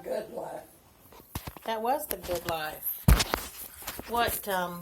good life. That was the good life. What, Have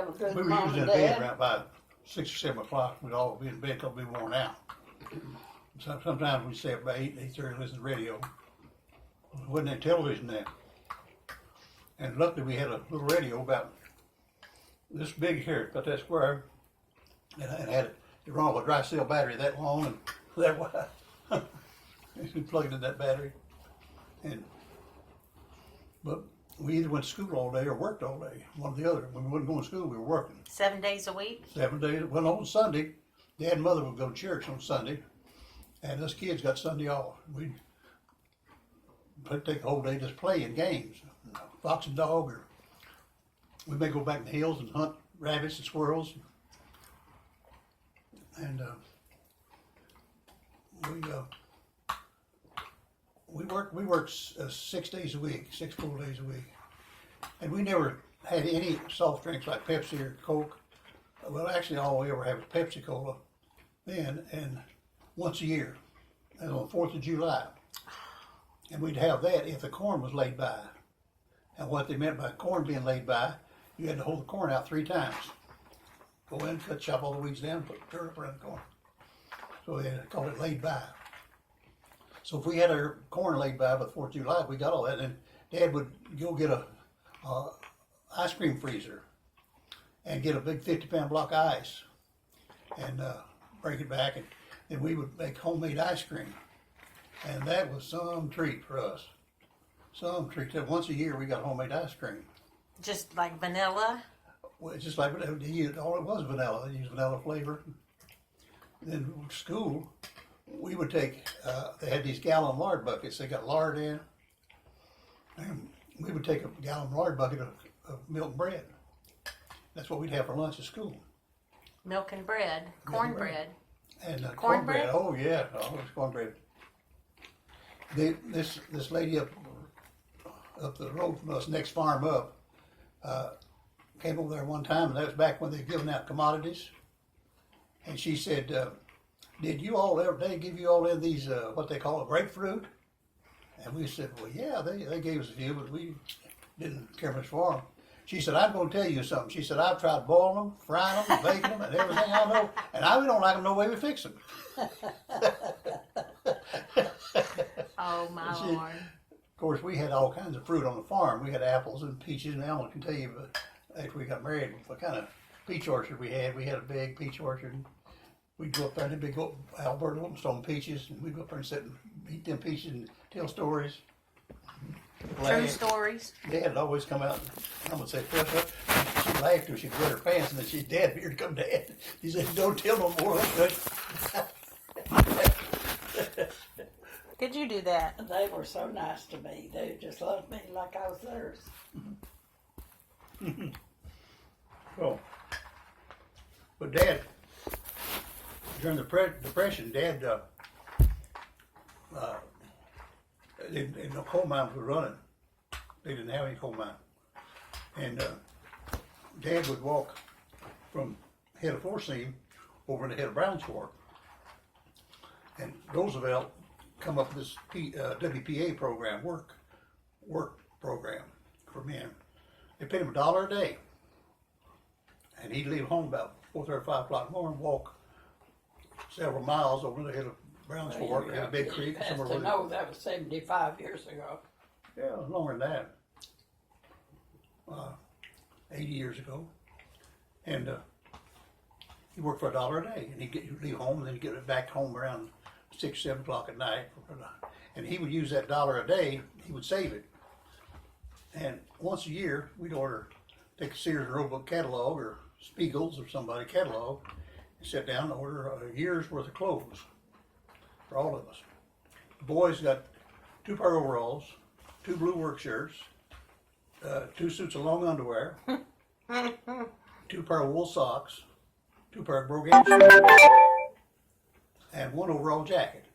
a good We were mom usually in and bed dad. around about 6 or 7 o'clock. We'd all be in bed till we worn out. So sometimes we'd stay up by 8, 8:30 listen to radio. There wasn't any television then. And luckily we had a little radio about this big here, about that square, and had it run off a dry cell battery that long and that wide. You plugged in that battery. But we either went to school all day or worked all day, one or the other. When we wasn't going to school, we were working. 7 days a week? 7 days. Well, on Sunday, Dad and Mother would go to church on Sunday, and us kids got Sunday off. We'd take the whole day just playing games, fox and dog, or we may go back in the hills and hunt rabbits and squirrels. And we worked 6 days a week, 6 full days a week, and we never had any soft drinks like Pepsi or Coke. Well, actually, all we ever had was Pepsi Cola then, and once a year, and on the 4th of July. And we'd have that if the corn was laid by. And what they meant by corn being laid by, you had to hold the corn out 3 times. Go in, chop all the weeds down, put dirt up around the corn. So they called it laid by. So if we had our corn laid by the 4th of July, we got all that, and Dad would go get a ice cream freezer and get a big 50-pound block of ice and break it back, and then we would make homemade ice cream. And that was some treat for us. Some treat. Once a year we got homemade ice cream. Just like vanilla? Well, it's just like all it was vanilla. They used vanilla flavor. Then school, we would take, they had these gallon lard buckets. They got lard in. And we would take a gallon lard bucket of milk and bread. That's what we'd have for lunch at school. Milk and bread. Cornbread. And Cornbread? Oh yeah, always cornbread. This lady up the road from us, next farm up, came over there one time, and that was back when they were giving out commodities. And she said, "Did you all they give you all in these what they call a grapefruit?" And we said, "Well, yeah, they gave us a few, but we didn't care much for them." She said, "I'm going to tell you something." She said, "I've tried boiling them, frying them, baking them, and everything I know, and we don't like them no way we fix them." Oh, my Lord. Of course, we had all kinds of fruit on the farm. We had apples and peaches, and Alan can tell you, but after we got married, what kind of peach orchard we had. We had a big peach orchard. We'd go up there, and there'd be Alberta Lipstone peaches, and we'd go up there and sit and eat them peaches and tell stories. True stories. Dad would always come out, and I would say, "Flush up." She'd laugh till she'd wet her pants, and then she'd, "Dad, here to come, Dad." He said, "Don't tell no more." Did you do that? They were so nice to me. They just loved me like I was theirs. Oh. But Dad, during the Depression, Dad, no coal mines were running. They didn't have any coal mine. And Dad would walk from head of Four Seam over to head of Browns Fork. And Roosevelt come up with this WPA program, work program for men. They paid him $1 a day. And he'd leave home about 4:30, 5 o'clock in the morning, walk several miles over the head of Browns Fork, or a big creek. Somewhere No, that was 75 years ago. Yeah, it was longer than that. 80 years ago. And he worked for $1 a day. And he'd leave home, and then he'd get back home around 6, 7 o'clock at night. And he would use that $1 a day, he would save it. And once a year, we'd take a Sears and Roebuck catalog, or Spiegel's or somebody catalog, and sit down and order a year's worth of clothes for all of us. The boys got 2 pair of overalls, 2 blue work shirts, 2 suits of long underwear, 2 pair of wool socks, 2 pair of brogade shoes, and 1 overall jacket.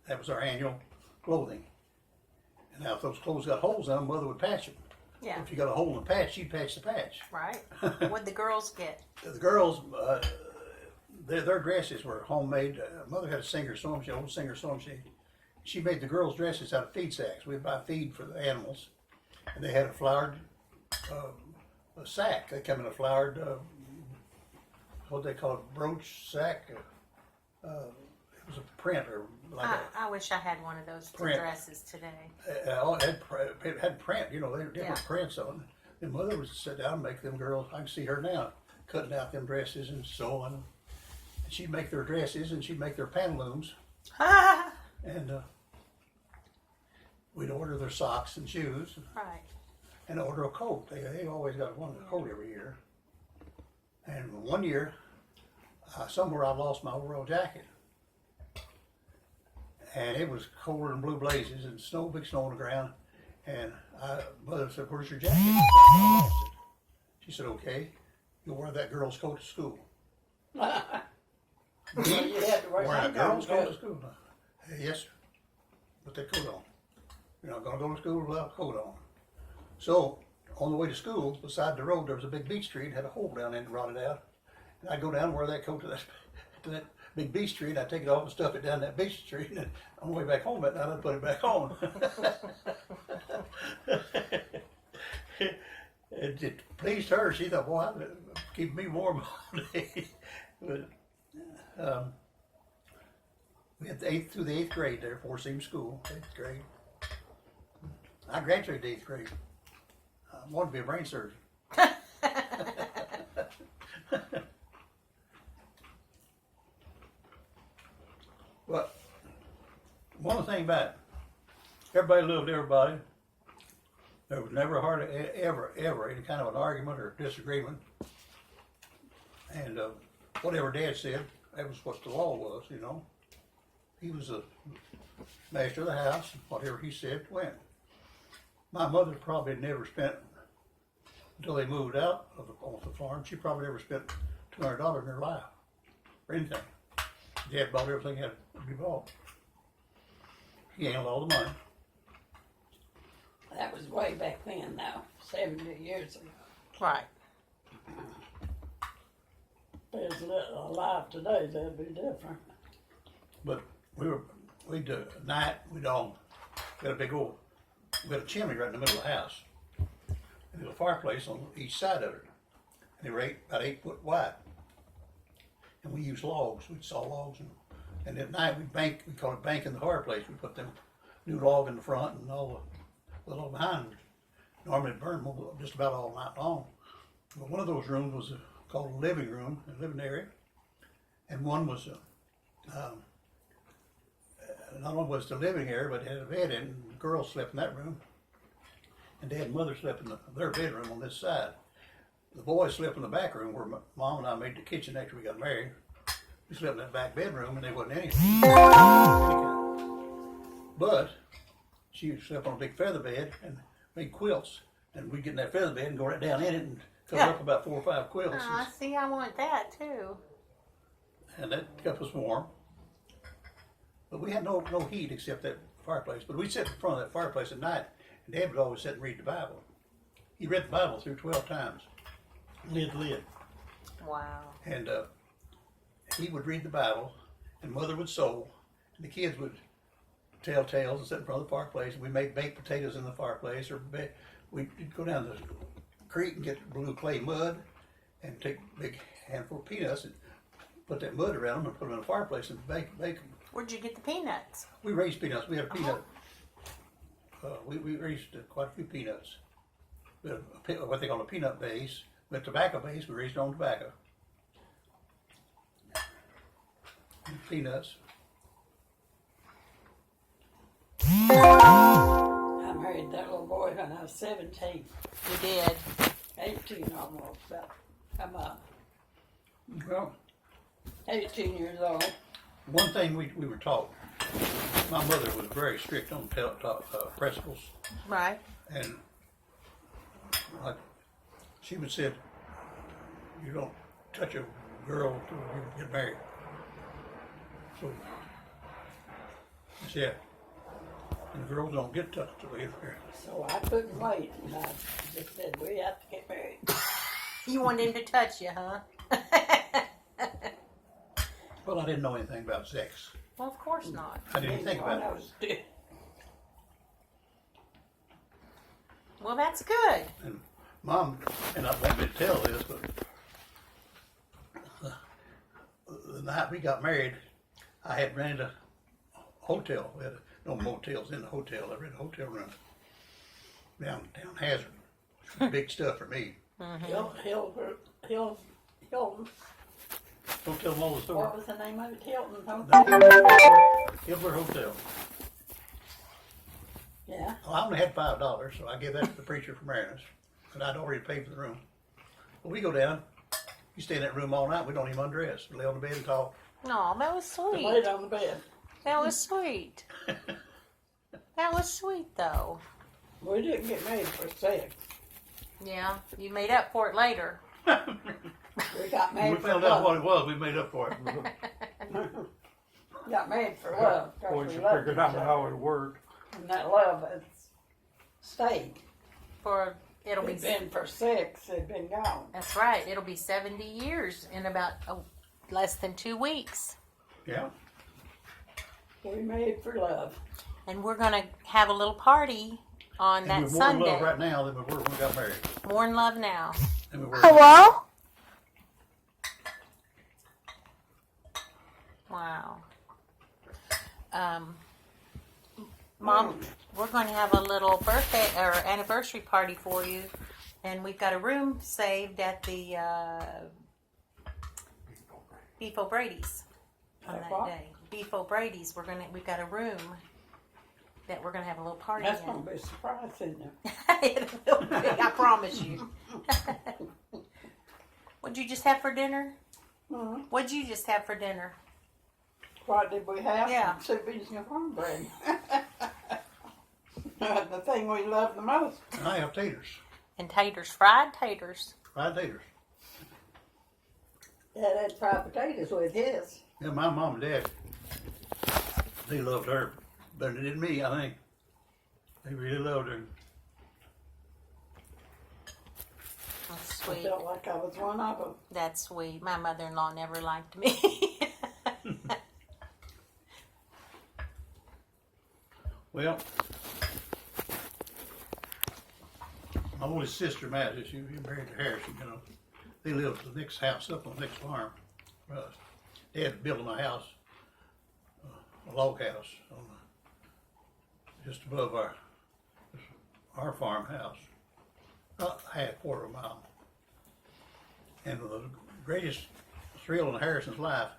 That was our annual clothing. And now if those clothes got holes in them, Mother would patch them. Yeah. If you got a hole in the patch, she'd patch the patch. Right. What'd the girls get? The girls, their dresses were homemade. Mother had a singer sewing machine, old singer sewing machine. She made the girls' dresses out of feed sacks. We'd buy feed for the animals, and they had a flowered a sack. They come in a flowered, what they call it, brooch sack. It was a print or like I wish I had one of those print. dresses today. It had print. You know, they had different prints on it. And Mother would sit down and make them girls. I can see her now cutting out them dresses and sewing them. And she'd make their dresses and she'd make their pantaloons. And we'd order their socks and shoes. Right. And order a coat. They always got one coat every year. And one year, somewhere I lost my overall jacket. And it was colder than blue blazes and snow, big snow on the ground. And Mother said, "Where's your jacket?" I lost it. She said, "Okay, you'll wear that girl's coat to school." You had to wear Wear a that girl's coat coat. to school? Yes, sir. Put that coat on. You're not going to go to school without a coat on. So, on the way to school, beside the road, there was a big beech tree. It had a hole down in it, rotted out. And I'd go down and wear that coat to that big beech tree, and I'd take it off and stuff it down that beech tree. And then on the way back home that night, I'd put it back on. It pleased her. She thought, "Boy, that'll keep me warm all day." But we had through the 8th grade there, Four Seam School, 8th grade. I graduated 8th grade. I wanted to be a brain surgeon. But one thing about it, everybody loved everybody. There was never hardly ever any kind of an argument or disagreement. And whatever Dad said, that was what the law was, you know. He was the master of the house, and whatever he said went. My mother probably never spent, until they moved out off the farm, she probably never spent $200 in her life, or anything. Dad bought everything had to be bought. He handled all the money. That was way back then now, 70 years ago. Right. There's alive today, that'd be different. But we'd at night, we had a big old, we had a chimney right in the middle of the house. And there was a fireplace on each side of it. And they were about 8 foot wide. And we used logs, we'd saw logs. And at night we call it banking the fireplace. We put them new log in the front and all the log behind. Normally it burned just about all night long. But one of those rooms was called a living room, a living area. And one was not only was the living area, but it had a bed in it, and the girls slept in that room. And Dad and Mother slept in their bedroom on this side. The boys slept in the back room where Mom and I made the kitchen after we got married. We slept in that back bedroom, and there wasn't anything. But she slept on a big feather bed and made quilts. And we'd get in that feather bed and go right down in it and cover up about 4 or 5 quilts. See, I want that too. And that kept us warm. But we had no heat except that fireplace. But we'd sit in front of that fireplace at night, and Dad would always sit and read the Bible. He read the Bible through 12 times, lid to lid. Wow. And he would read the Bible, and Mother would sew, and the kids would tell tales and sit in front of the fireplace. And we made baked potatoes in the fireplace, or we'd go down the creek and get blue clay mud, and take a big handful of peanuts and put that mud around them and put them in the fireplace and bake them. Where'd you get the peanuts? We raised peanuts. We had a peanut. We raised quite a few peanuts. We had what they call a peanut base. We had tobacco base. We raised our own tobacco. Peanuts. I married that little boy when I was 17. You did. 18 almost, about, come on, Well, 18 years old. one thing we were taught. My mother was very strict on principles, Right. and she would say, "You don't touch a girl until you get married." So, yeah, and girls don't get touched until they get married. So I couldn't wait, and I just said, we have to get married. You wanted him to touch you, huh? Well, I didn't know anything about sex. Well, of course not. I didn't think about it. Well, that's good. And Mom, and I want me to tell this, but the night we got married, I had rented a hotel. We had no motels in the hotel. I rented a hotel room down Hazard. Which was big stuff for me. Hilton. Don't tell them all the story. What was the name of it? Hilton Hotel. Hilbert Hotel. Yeah. Well, I only had $5, so I gave that to the preacher from Marinus, and I'd already paid for the room. Well, we go down. You stay in that room all night. We don't even undress. We lay on the bed and talk. No, that was Laid sweet. on the bed. That was sweet. That was sweet, though. We didn't get married for sex. Yeah, you made up for it later. We got We married for found out what love. it was. We made up for it. Got married for love. 'Cause Once we you loved figured each out other. how it worked. And that love has stayed. It'll be. If it'd been for sex, it'd been gone. That's right. It'll be 70 years in about less than 2 weeks. Yeah. We married for love. And we're going to have a little party on And that we're more in love Sunday. right now than we were when we got married. More in love now. And we were. Hello? Wow. Mom, we're going to have a little birthday or anniversary party for you, and we've got a room saved at the Beef O'Brady's on At that what? day. Beef O'Brady's. We've got a room that we're going to have a little party That's in. going to be a surprise, isn't it? It will be, I promise you. What'd you just have for dinner? Mhm. What'd you just have for dinner? What did we have? Yeah. Soup, beans, and cornbread. The thing we love the most. And I have taters. And taters, fried taters. Fried taters. Dad had fried potatoes with his. Yeah, my mom and dad, they loved her better than they did me, I think. They really loved her. That's I sweet. felt like I was one of them. That's sweet. My mother-in-law never liked me. Well, my oldest sister, Madison, she married to Harrison, you know. They lived the next house up on the next farm. Dad built a house, a log house, just above our farmhouse, about quarter of a mile. And the greatest thrill in Harrison's life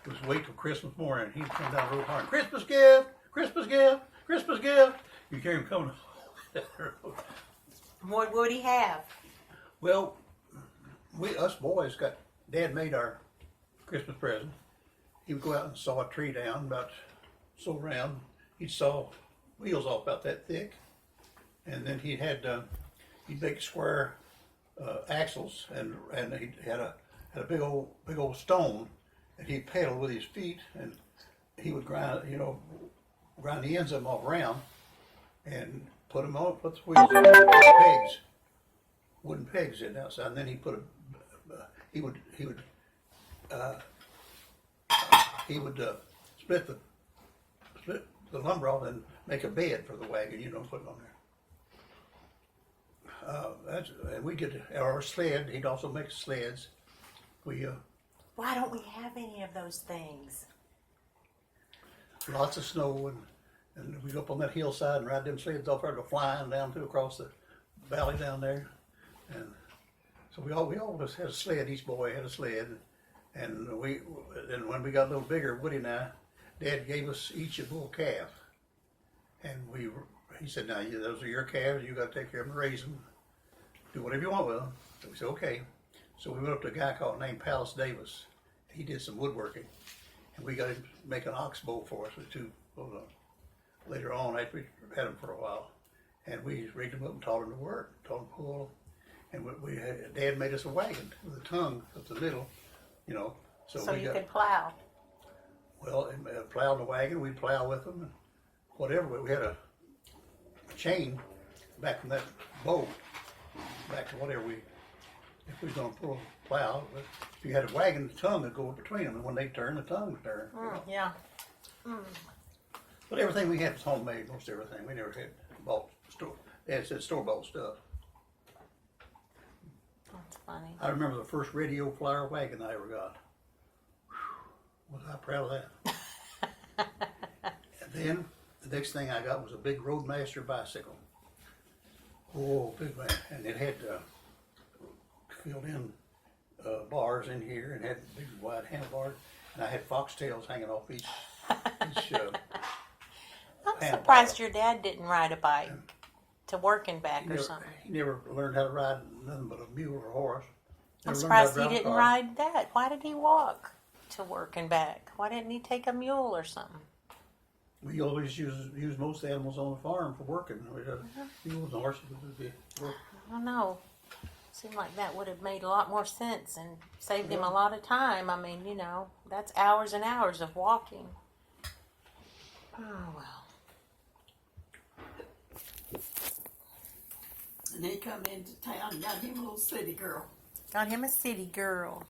was to wait till Christmas morning. He'd come down the road horn, Christmas gift, Christmas gift, Christmas gift. You hear him coming down the road. What would he have? Well, us boys Dad made our Christmas present. He would go out and saw a tree down about so round. He'd saw wheels off about that thick. And then he'd make square axles, and he had a big old stone, and he'd pedal with his feet, and he would grind the ends of them off round, and put the wheels on pegs, wooden pegs in outside, and then he would split the lumber off and make a bed for the wagon, put it on there. And we get our sled. He'd also make sleds. Why don't we have any of those things? Lots of snow, and we go up on that hillside and ride them sleds off there, go flying down through across the valley down there. And so we always had a sled. Each boy had a sled, and then when we got a little bigger, Woody and I, Dad gave us each a bull calf, and he said, "Now those are your calves. You got to take care of them, raise them, do whatever you want with them." So we said, "Okay." So we went up to a guy named Palace Davis. He did some woodworking, and we got him to make an ox bow for us with two. Later on, after we had them for a while, and we rigged them up and taught them to work, taught them to pull, and Dad made us a wagon with a tongue up the middle, So you could plow. Well, and plow in the wagon, we'd plow with them, and whatever. We had a chain back from that boat, back to whatever we if we was gonna pull a plow, but if you had a wagon, the tongue would go between them, and when they turn, the tongue would turn. You know? Yeah. But everything we had was homemade, most everything. We never had bought store. They had said store-bought stuff. That's funny. I remember the first radio flyer wagon I ever got. Whew, was I proud of that? And then the next thing I got was a big Roadmaster bicycle. Oh, big man! And it had filled-in bars in here, and had big wide handlebars, and I had foxtails hanging off each. I'm surprised your dad didn't ride a bike to work and back or something. He never learned how to ride nothing but a mule or a horse. I'm Never learned how to surprised he drive a didn't car. ride that. Why did he walk to work and back? Why didn't he take a mule or something? We always use most animals on the farm for working. We had mules and horses. I don't know. Seemed like that would have made a lot more sense and saved him a lot of time. I mean, that's hours and hours of walking. Oh, well. And he come into town and got him a little city girl. Got him a city girl.